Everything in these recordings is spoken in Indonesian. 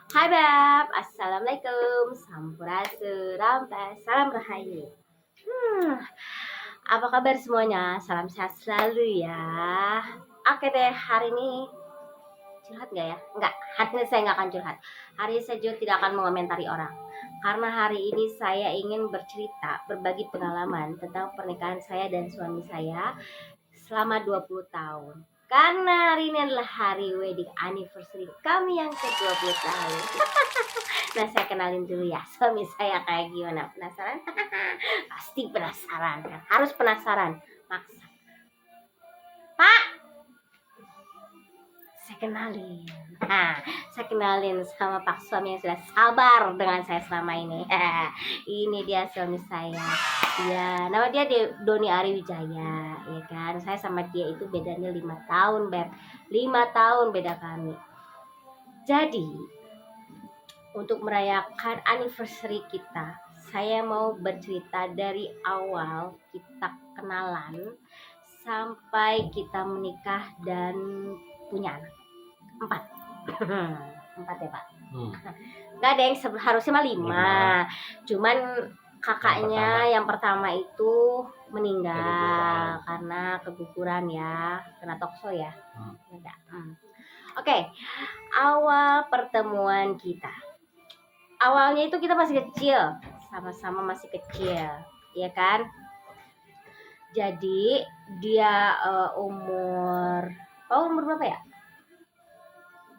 Hai Beb, Assalamualaikum, Sampurasun, salam rahayu. Hmm, apa kabar semuanya? Salam sehat selalu ya. Oke deh, hari ini curhat nggak ya? Nggak, hari ini saya nggak akan curhat. Hari ini saya juga tidak akan mengomentari orang. Karena hari ini saya ingin bercerita, berbagi pengalaman tentang pernikahan saya dan suami saya selama 20 tahun. Karena hari ini adalah hari wedding anniversary kami yang ke-20 tahun. Nah, saya kenalin dulu ya suami saya kayak gimana. Penasaran? Pasti penasaran kan? Harus penasaran. Maksa. Pak, saya kenalin. Saya kenalin sama Pak suami yang sudah sabar dengan saya selama ini. Ini dia suami saya. Ya, nama dia Doni Ariwijaya, ya kan? Saya sama dia itu bedanya 5 tahun, Beb. 5 tahun beda kami. Jadi, untuk merayakan anniversary kita, saya mau bercerita dari awal kita kenalan sampai kita menikah dan punya anak. 4. 4 ya Pak. Nggak ada yang harusnya mah 5. Cuman kakaknya yang pertama itu meninggal karena keguguran ya, kena tokso ya. Oke, awal pertemuan kita. Awalnya itu kita masih kecil, sama-sama masih kecil, ya kan? Jadi dia umur berapa ya?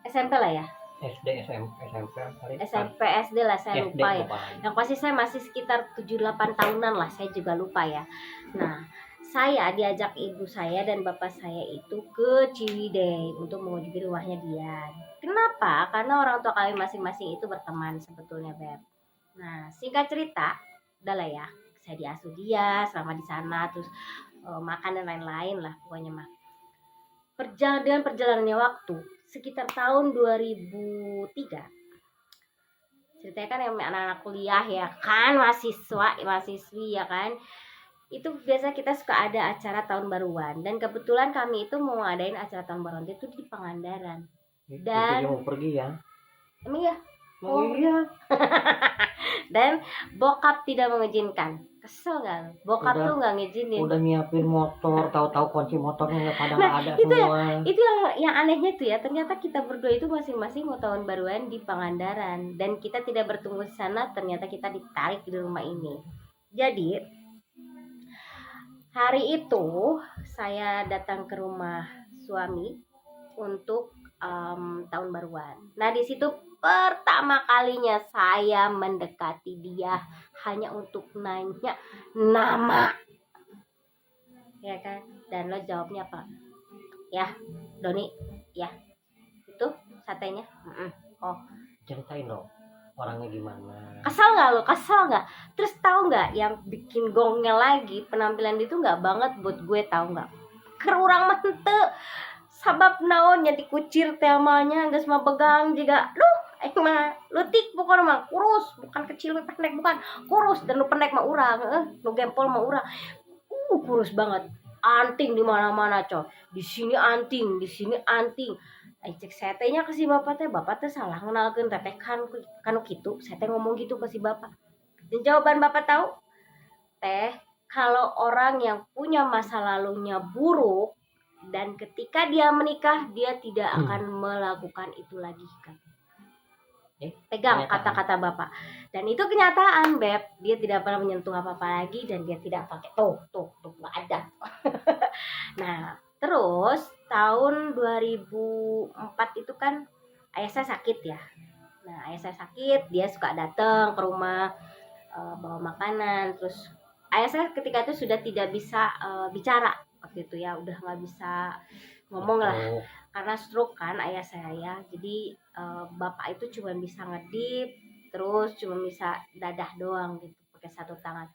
SMP lah ya. SMP SD lah, saya lupa ya. Yang pasti saya masih sekitar 7-8 tahunan lah, saya juga lupa ya. Nah, saya diajak ibu saya dan bapak saya itu ke Ciwidey untuk mengunjungi rumahnya dia. Kenapa? Karena orang tua kami masing-masing itu berteman sebetulnya, Beb. Nah, singkat cerita, udah lah ya, saya diasuh dia selama di sana, terus makan dan lain-lain lah pokoknya mah. Dengan perjalanannya waktu, sekitar tahun 2003, ceritanya kan yang anak-anak kuliah ya kan, mahasiswi ya kan, itu biasa kita suka ada acara tahun baruan, dan kebetulan kami itu mau ngadain acara tahun baruan itu di Pangandaran. Dan mau pergi ya? Emang ya? Oh iya. Dan bokap tidak mengizinkan. Kesel nggak? Bokap tuh nggak ngizinin. Udah nyiapin motor, tahu-tahu kunci motornya nggak pada ada itu semua. Itu yang anehnya tuh ya, ternyata kita berdua itu masing-masing mau tahun baruan di Pangandaran, dan kita tidak bertemu di sana. Ternyata kita ditarik di rumah ini. Jadi hari itu saya datang ke rumah suami untuk tahun baruan. Nah, di situ pertama kalinya saya mendekati dia hanya untuk nanya nama, ya kan? Dan lo jawabnya apa? Ya, Doni, ya. Itu satenya. Oh, Ceritain dong, orangnya gimana? Kesal nggak? Terus tahu nggak yang bikin gongnya lagi, penampilan itu nggak banget buat gue, tahu nggak? Kerurang mah teu sabab naon nya dikucir temanya geus mah begang juga. Mah leutik bukan mah kurus, bukan kecil pendek, bukan kurus, dan lu pendek mah urang, lu gempol mah urang. Kurus banget. Anting di mana-mana, coy. Di sini anting, di sini anting. Cek saya tehnya ke si bapak teh salah ngenalkeun teteh kan kanu kitu. Saya teh ngomong gitu ke si bapak. Dan jawaban bapak tahu? Teh, kalau orang yang punya masa lalunya buruk dan ketika dia menikah dia tidak akan melakukan itu lagi, kan. Pegang kata-kata bapak, dan itu kenyataan, Beb. Dia tidak pernah menyentuh apa-apa lagi, dan dia tidak pakai tuh nggak ada. Nah, terus tahun 2004 itu kan ayah saya sakit ya. Nah, ayah saya sakit, dia suka datang ke rumah, bawa makanan. Terus ayah saya ketika itu sudah tidak bisa bicara waktu itu ya, udah nggak bisa ngomong lah karena stroke kan ayah saya. Jadi bapak itu cuma bisa ngedip, terus cuma bisa dadah doang gitu pakai satu tangan.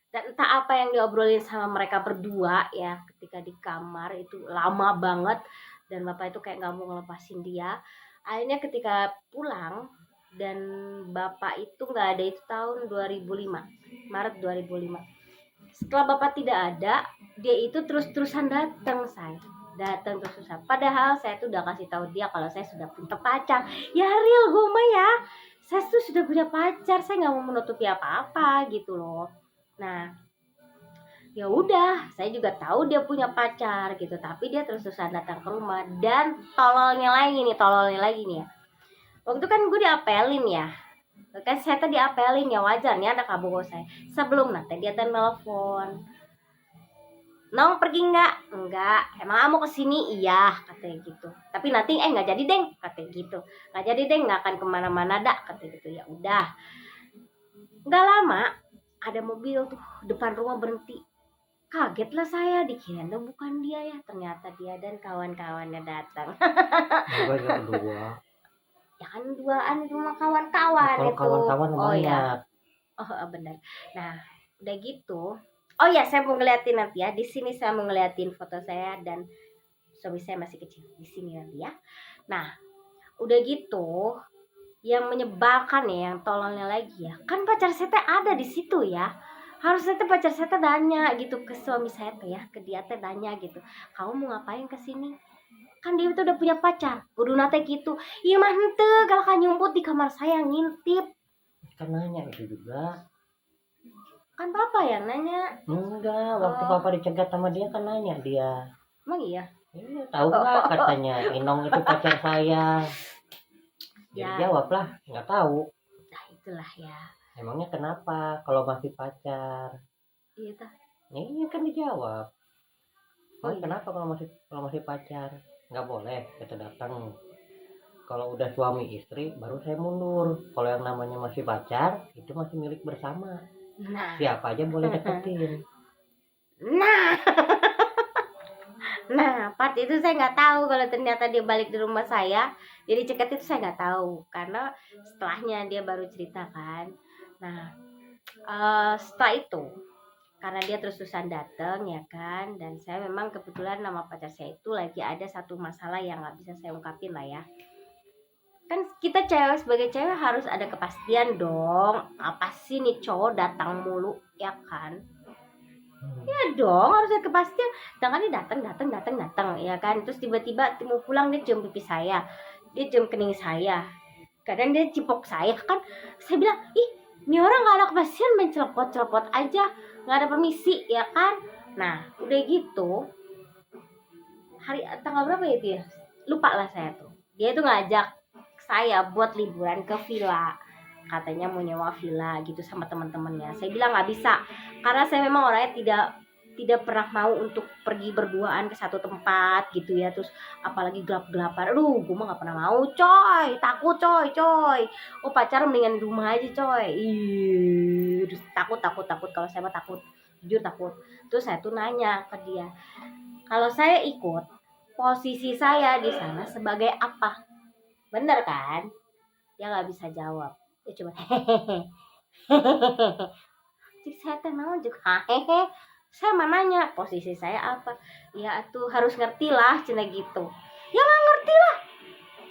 Dan entah apa yang diobrolin sama mereka berdua ya ketika di kamar itu lama banget, dan bapak itu kayak nggak mau ngelepasin dia. Akhirnya ketika pulang, dan bapak itu nggak ada itu tahun 2005, Maret 2005. Setelah bapak tidak ada, dia itu terus-terusan datang, saya. datang terus susah. Padahal saya tuh udah kasih tahu dia kalau saya sudah punya pacar. Ya real gue mah ya, saya tuh sudah punya pacar, saya nggak mau menutupi apa-apa gitu loh. Nah, ya udah, saya juga tahu dia punya pacar gitu, tapi dia terus terusan datang ke rumah. Dan tololnya lagi nih ya. Waktu itu kan gue diapelin ya, kan saya tadi diapelin ya, wajar nih ada kabur saya. Sebelum nanti dia telepon, Nong pergi nggak? Enggak. Emang kamu kesini? Iya, katanya gitu. Tapi nanti nggak jadi deng, katanya gitu. Nggak jadi deng, nggak akan kemana-mana dak, katanya gitu. Ya udah. Nggak lama ada mobil tuh depan rumah berhenti. Kaget lah saya, dikira tuh bukan dia ya. Ternyata dia dan kawan-kawannya datang. Gue yang kedua. Ya kan duaan rumah kawan-kawan Kalau itu. kawan-kawan Oh banyak. ya. Oh benar. Nah, udah gitu. Oh ya, saya mau ngeliatin nanti ya. Di sini saya mau ngeliatin foto saya dan suami saya masih kecil. Di sini nanti ya. Nah, udah gitu, yang menyebalkan ya, yang tololnya lagi ya. Kan pacar saya teh ada di situ ya. Harusnya teh pacar saya teh nanya gitu ke suami saya teh ya, ke dia teh nanya gitu. Kamu mau ngapain ke sini? Kan dia itu udah punya pacar. Kudu nate gitu. Iya mah henteu, galak nyumput di kamar saya ngintip. Kan nanya itu juga. Kan papa yang nanya. Enggak, waktu Oh. papa dicegat sama dia kan nanya dia. Emang iya? Iya, tahu nggak katanya Inong itu pacar saya. Ya. Dia jawab lah, nggak tahu. Nah itulah ya. Emangnya kenapa kalau masih pacar? Iya tah. Iya kan dijawab. Oh, iya. Kenapa kalau masih pacar? Nggak boleh kita datang. Kalau udah suami istri baru saya mundur. Kalau yang namanya masih pacar itu masih milik bersama. Nah. Siapa aja boleh deketin. Nah. Nah, part itu saya nggak tahu kalau ternyata dia balik di rumah saya. Jadi ceket itu saya nggak tahu karena setelahnya dia baru ceritakan. Nah, setelah itu karena dia terus-terusan datang ya kan, dan saya memang kebetulan nama pacar saya itu lagi ada satu masalah yang nggak bisa saya ungkapin lah ya. Kan kita cewek sebagai cewek harus ada kepastian dong. Apa sih nih cowok datang mulu ya kan? Ya dong harus ada kepastian. Jangan dia datang ya kan. Terus tiba-tiba mau pulang dia cium pipi saya, dia cium kening saya, kadang dia cipok saya kan. Saya bilang ih ini orang nggak ada kepastian, main celepot aja, nggak ada permisi ya kan. Nah udah gitu hari tanggal berapa ya itu ya, lupa lah saya tuh. Dia tuh ngajak saya buat liburan ke villa, katanya mau nyewa villa gitu sama teman-temannya. Saya bilang nggak bisa karena saya memang orangnya tidak pernah mau untuk pergi berduaan ke satu tempat gitu ya, terus apalagi gelap-gelapan. Aduh gue mah nggak pernah mau coy, takut coy. Oh pacaran mendingan di rumah aja coy. Ih takut kalau saya mah takut, jujur takut. Terus saya tuh nanya ke dia, kalau saya ikut posisi saya di sana sebagai apa? Bener kan? Dia nggak bisa jawab. Dia cuma hehehe. Jadi saya teh mau juga hehehe. Saya mau nanya posisi saya apa? Ya tuh harus ngerti lah cina gitu. Ya nggak ngerti lah.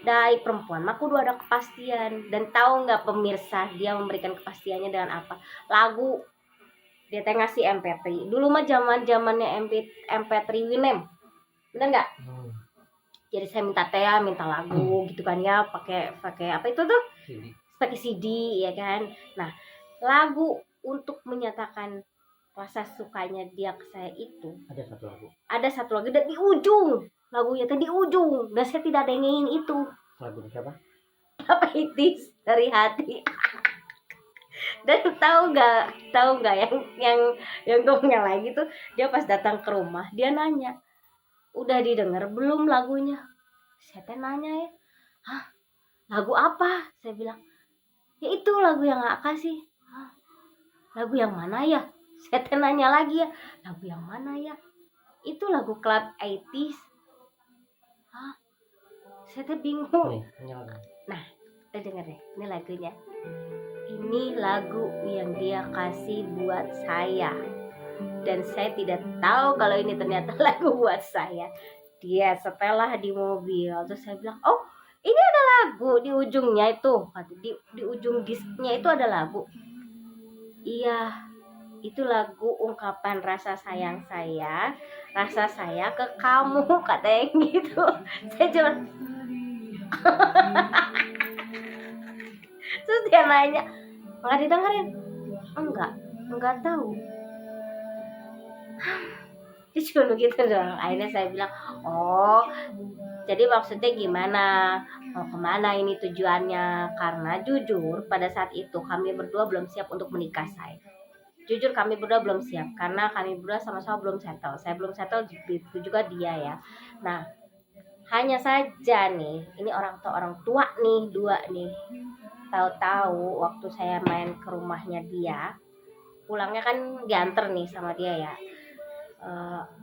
Dari perempuan mah kudu ada kepastian. Dan tahu nggak pemirsa dia memberikan kepastiannya dengan apa? Lagu. Dia teh ngasih MP3. Dulu mah zamannya MP3 Winem. Bener nggak? Jadi saya minta lagu gitu kan ya, pakai apa itu tuh? Pakai CD ya kan. Nah, lagu untuk menyatakan rasa sukanya dia ke saya itu ada satu lagu dan di ujung lagunya tadi di ujung, dan saya tidak dengerin itu. Lagu siapa? Apa itis dari hati. Dan tahu nggak yang gongnya lagi tuh, dia pas datang ke rumah dia nanya, udah didengar belum lagunya? Saya teh nanya ya, hah lagu apa? Saya bilang ya itu lagu yang nggak kasih. Hah, lagu yang mana ya? Saya teh nanya lagi ya, lagu yang mana ya? Itu lagu Club 80s. Hah, saya teh bingung. Nah kita denger deh, ini lagunya. Ini lagu yang dia kasih buat saya, dan saya tidak tahu kalau ini ternyata lagu buat saya. Dia setelah di mobil, terus saya bilang, oh ini ada lagu di ujungnya itu, di ujung disknya itu ada lagu. Iya, Itu lagu ungkapan rasa sayang saya ke kamu, katanya gitu. Saya cuma terus dia nanya, nggak didengerin? Enggak tahu. Dia cuma begitu doang. Akhirnya saya bilang, oh jadi maksudnya gimana, mau kemana ini tujuannya? Karena jujur pada saat itu kami berdua belum siap untuk menikah. Jujur kami berdua belum siap, karena kami berdua sama-sama belum settle. Saya belum settle, itu juga dia ya. Nah, hanya saja nih, ini orang tua nih, dua nih, tahu-tahu waktu saya main ke rumahnya dia, pulangnya kan diantar nih sama dia ya.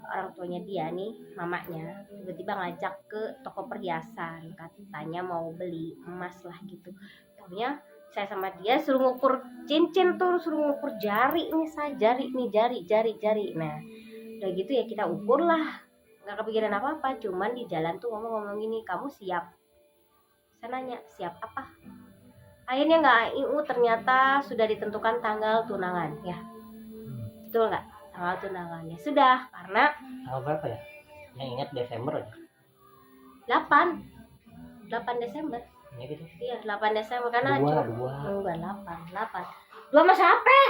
Orang tuanya dia nih, mamanya tiba-tiba ngajak ke toko perhiasan, katanya mau beli emas lah gitu. Taunya saya sama dia suruh ngukur cincin tuh, suruh ngukur jari nih, jari. Nah udah gitu ya kita ukur lah, nggak kepikiran apa-apa. Cuman di jalan tuh ngomong gini, kamu siap? Saya nanya, siap apa? Akhirnya nggak IU, ternyata sudah ditentukan tanggal tunangan ya. Betul nggak? Tanggal tunangannya sudah, karena Tanggal berapa ya? Yang ingat Desember aja. 8 Desember. Ya gitu. Iya, 8 Desember karena Dua. enggak 8. 2 Mas apa?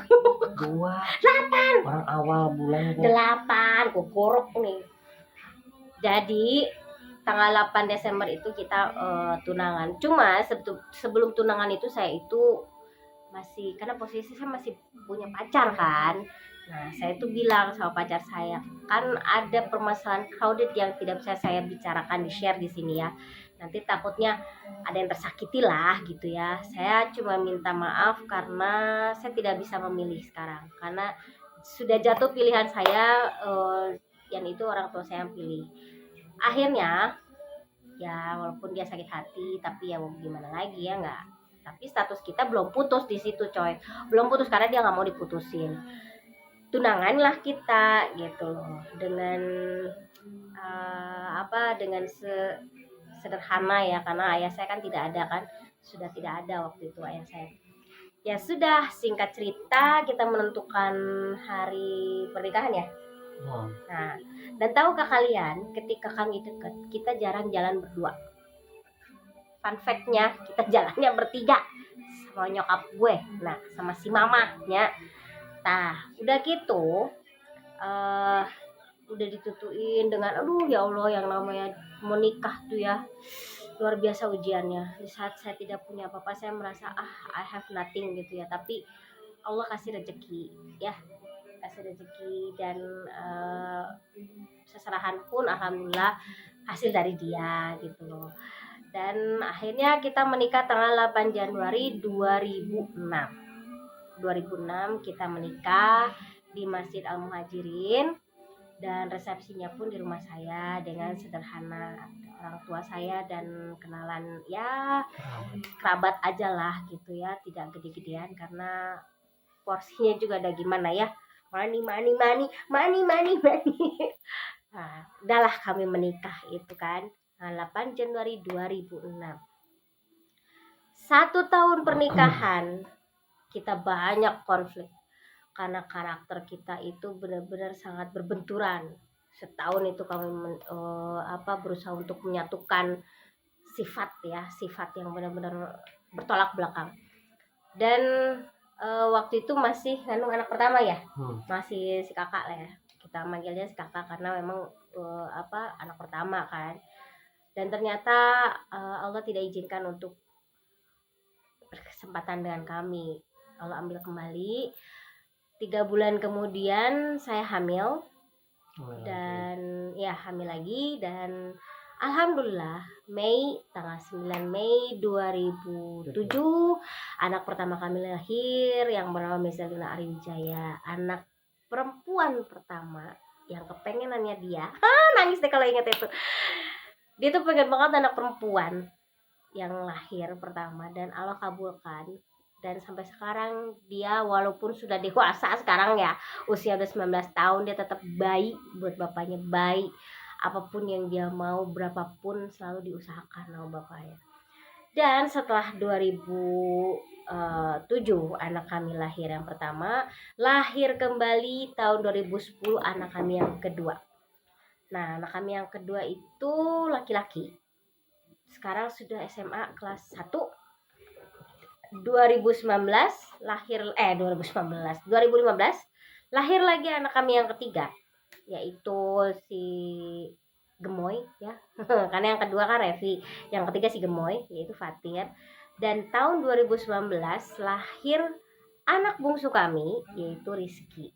8. Orang awal bulan 8 kukuruk nih. Jadi tanggal 8 Desember itu kita tunangan. Cuma sebelum tunangan itu saya itu masih, karena posisi saya masih punya pacar kan. Nah, saya itu bilang sama pacar saya, kan ada permasalahan crowded yang tidak bisa saya bicarakan, di share di sini ya. Nanti takutnya ada yang tersakiti lah gitu ya. Saya cuma minta maaf karena saya tidak bisa memilih sekarang, karena sudah jatuh pilihan saya, yang itu orang tua saya yang pilih. Akhirnya ya walaupun dia sakit hati, tapi ya mau gimana lagi ya, nggak. Tapi status kita belum putus di situ coy, belum putus karena dia nggak mau diputusin. Tunangan lah kita gitu loh, dengan dengan sederhana ya, karena ayah saya kan tidak ada kan, sudah tidak ada waktu itu ayah saya. Ya sudah, singkat cerita kita menentukan hari pernikahan ya. Nah, dan tahukah kalian, ketika kami deket, kita jarang jalan berdua. Fun fact-nya, kita jalannya bertiga sama nyokap gue, nah sama si mamanya. Nah, udah gitu, udah ditutuin dengan, aduh ya Allah, yang namanya mau nikah tuh ya luar biasa ujiannya. Di saat saya tidak punya apa-apa, saya merasa I have nothing gitu ya. Tapi Allah kasih rezeki ya, dan seserahan pun alhamdulillah hasil dari dia gitu loh. Dan akhirnya kita menikah tanggal 8 Januari 2006 kita menikah di Masjid Al Muhajirin, dan resepsinya pun di rumah saya dengan sederhana, orang tua saya dan kenalan ya kerabat aja lah gitu ya, tidak gede-gedean karena porsinya juga ada gimana ya, money. Nah, udahlah kami menikah itu kan 8 Januari 2006. 1 tahun pernikahan kita banyak konflik karena karakter kita itu benar-benar sangat berbenturan. Setahun itu kami berusaha untuk menyatukan sifat yang benar-benar bertolak belakang. Dan waktu itu masih ngandung anak pertama ya, masih si kakak lah ya, kita manggilnya si kakak karena memang anak pertama kan. Dan ternyata Allah tidak izinkan untuk berkesempatan dengan kami. Allah ambil kembali. 3 bulan kemudian saya hamil, dan ya hamil lagi, dan alhamdulillah tanggal 9 Mei 2007 anak pertama kami lahir yang bernama Mesalina Ariwijaya, anak perempuan pertama yang kepengenannya dia. Nangis deh kalau ingat itu. Dia tuh pengen banget anak perempuan yang lahir pertama, dan Allah kabulkan. Dan sampai sekarang dia walaupun sudah dewasa sekarang ya, usia udah 19 tahun, dia tetap baik buat bapaknya, baik. Apapun yang dia mau, berapapun selalu diusahakan sama bapaknya. Dan setelah 2007 anak kami lahir yang pertama, lahir kembali tahun 2010 anak kami yang kedua. Nah, anak kami yang kedua itu laki-laki. Sekarang sudah SMA kelas 1. 2019 lahir 2015 lahir lagi anak kami yang ketiga, yaitu si Gemoy ya. Karena yang kedua kan Revi, yang ketiga si Gemoy yaitu Fatir. Dan tahun 2019 lahir anak bungsu kami yaitu Rizky,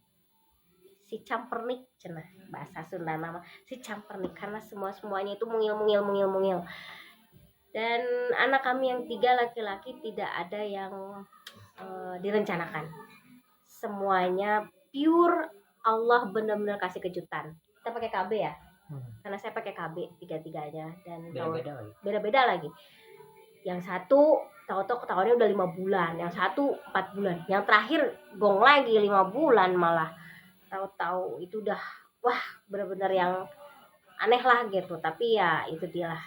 si campernik cenah bahasa Sunda nama si campernik, karena semuanya itu mungil. Dan anak kami yang 3 laki-laki tidak ada yang direncanakan, semuanya pure Allah benar-benar kasih kejutan. Kita pakai KB ya, karena saya pakai KB tiga-tiganya, dan beda-beda lagi. Yang satu tahu-tahu tahunnya udah 5 bulan, yang satu 4 bulan, yang terakhir gong lagi 5 bulan malah. Tahu-tahu itu udah wah benar-benar yang aneh lah gitu. Tapi ya itu dia lah,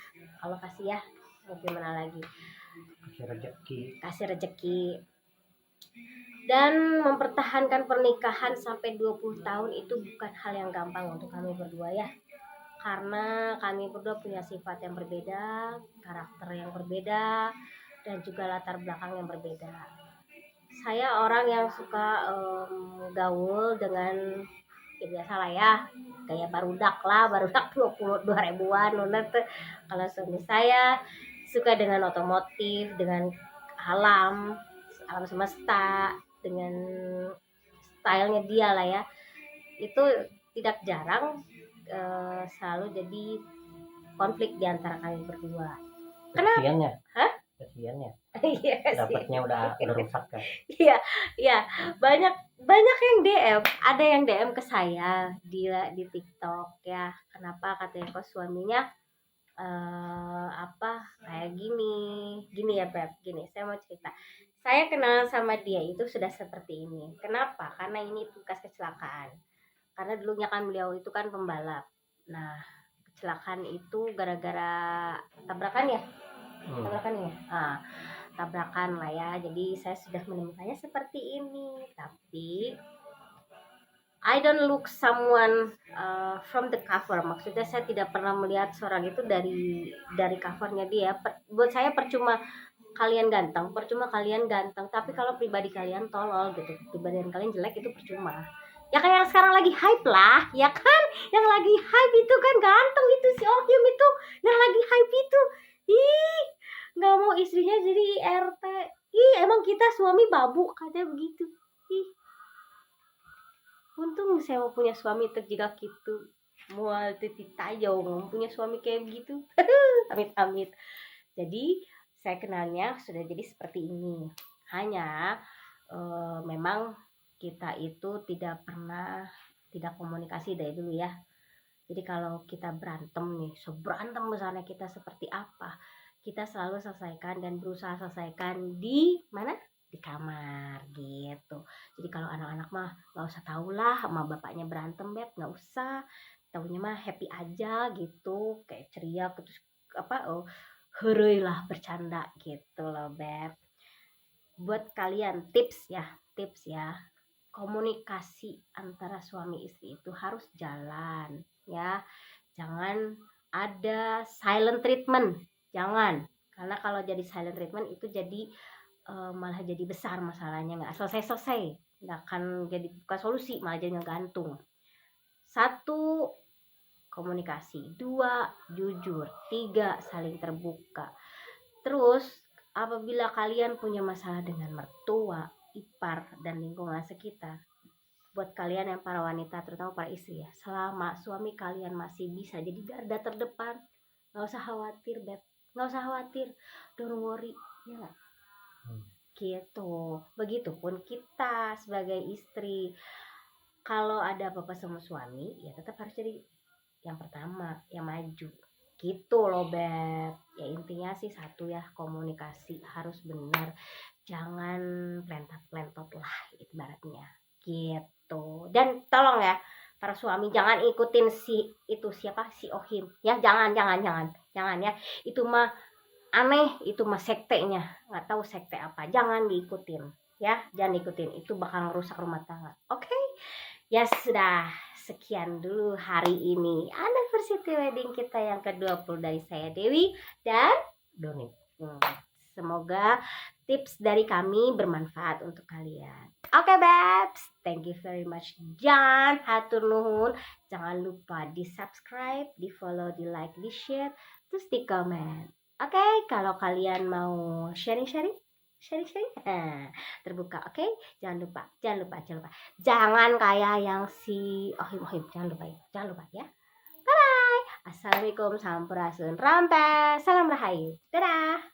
Allah kasih ya, mau gimana lagi, kasih rezeki. Dan mempertahankan pernikahan sampai 20 tahun itu bukan hal yang gampang untuk kami berdua ya, karena kami berdua punya sifat yang berbeda, karakter yang berbeda, dan juga latar belakang yang berbeda. Saya orang yang suka gaul dengan ya biasa lah ya, kayak barudak 22 ribuan lunar tuh. Kalau suami saya suka dengan otomotif, dengan alam semesta, dengan stylenya dia lah ya. Itu tidak jarang selalu jadi konflik di antara kami berdua. Kesiannya? Hah? Kesiannya? Iya sih. Dapatnya udah rusak kan? Iya, banyak yang DM, ada yang DM ke saya di TikTok ya. Kenapa katanya kok suaminya kayak gini ya Beb, gini saya mau cerita. Saya kenal sama dia itu sudah seperti ini. Kenapa? Karena ini bekas kecelakaan. Karena dulunya kan beliau itu kan pembalap. Nah, kecelakaan itu gara-gara tabrakan ya. Tabrakan lah ya. Jadi saya sudah menemukannya seperti ini. Tapi I don't look someone from the cover. Maksudnya saya tidak pernah melihat seorang itu dari covernya dia. Buat saya percuma kalian ganteng, tapi kalau pribadi kalian tolol gitu, pribadi kalian jelek itu percuma. Ya kayak yang sekarang lagi hype lah, ya kan? Yang lagi hype itu kan ganteng itu si Ohyum itu, yang lagi hype itu. Ih, nggak mau istrinya jadi RT. Ih, emang kita suami babu katanya begitu. Ih, untung saya mau punya suami terjegak gitu. Mual titik tajau punya suami kayak begitu. Amit-amit. Jadi saya kenalnya sudah jadi seperti ini. Hanya memang kita itu tidak komunikasi dari dulu ya. Jadi kalau kita berantem nih, seberantem besarnya kita seperti apa, kita selalu selesaikan dan berusaha selesaikan di mana? Di kamar gitu. Jadi kalau anak-anak mah nggak usah tahu lah sama bapaknya berantem, Beb, nggak usah. Taunya mah happy aja gitu, kayak ceria terus heureuy lah bercanda gitu loh Beb. Buat kalian tips ya, komunikasi antara suami istri itu harus jalan ya. Jangan ada silent treatment, jangan. Karena kalau jadi silent treatment itu jadi malah jadi besar masalahnya, nggak selesai, nggak akan jadi bukan solusi, malah jadi ngegantung. 1, komunikasi. 2, jujur. 3, saling terbuka. Terus apabila kalian punya masalah dengan mertua, ipar, dan lingkungan sekitar, buat kalian yang para wanita, terutama para istri ya, selama suami kalian masih bisa jadi garda terdepan, gak usah khawatir Beb, gak usah khawatir, don't worry ya gak? Gitu. Begitupun kita sebagai istri, kalau ada apa-apa sama suami ya tetap harus jadi yang pertama, yang maju gitu loh Beb. Ya intinya sih 1 ya, komunikasi harus benar, jangan plentot lah ibaratnya gitu. Dan tolong ya para suami, jangan ikutin si Ohim ya, jangan ya, itu mah aneh itu mah sektenya, nggak tahu sekte apa, jangan diikutin ya, jangan diikutin, itu bakal ngerusak rumah tangga. Oke, ya sudah, sekian dulu hari ini anniversary wedding kita yang ke-20 dari saya Dewi dan Doni. semoga tips dari kami bermanfaat untuk kalian. Oke, babes, thank you very much. Jangan hatur nuhun, jangan lupa di subscribe, di follow, di like, di share, terus di komen. Oke, kalau kalian mau sharing, terbuka. Oke, jangan lupa, jangan kayak yang si Ohim, jangan lupa ya. Bye bye. Assalamualaikum, sampurasun, rampe, salam rahayu, dadah.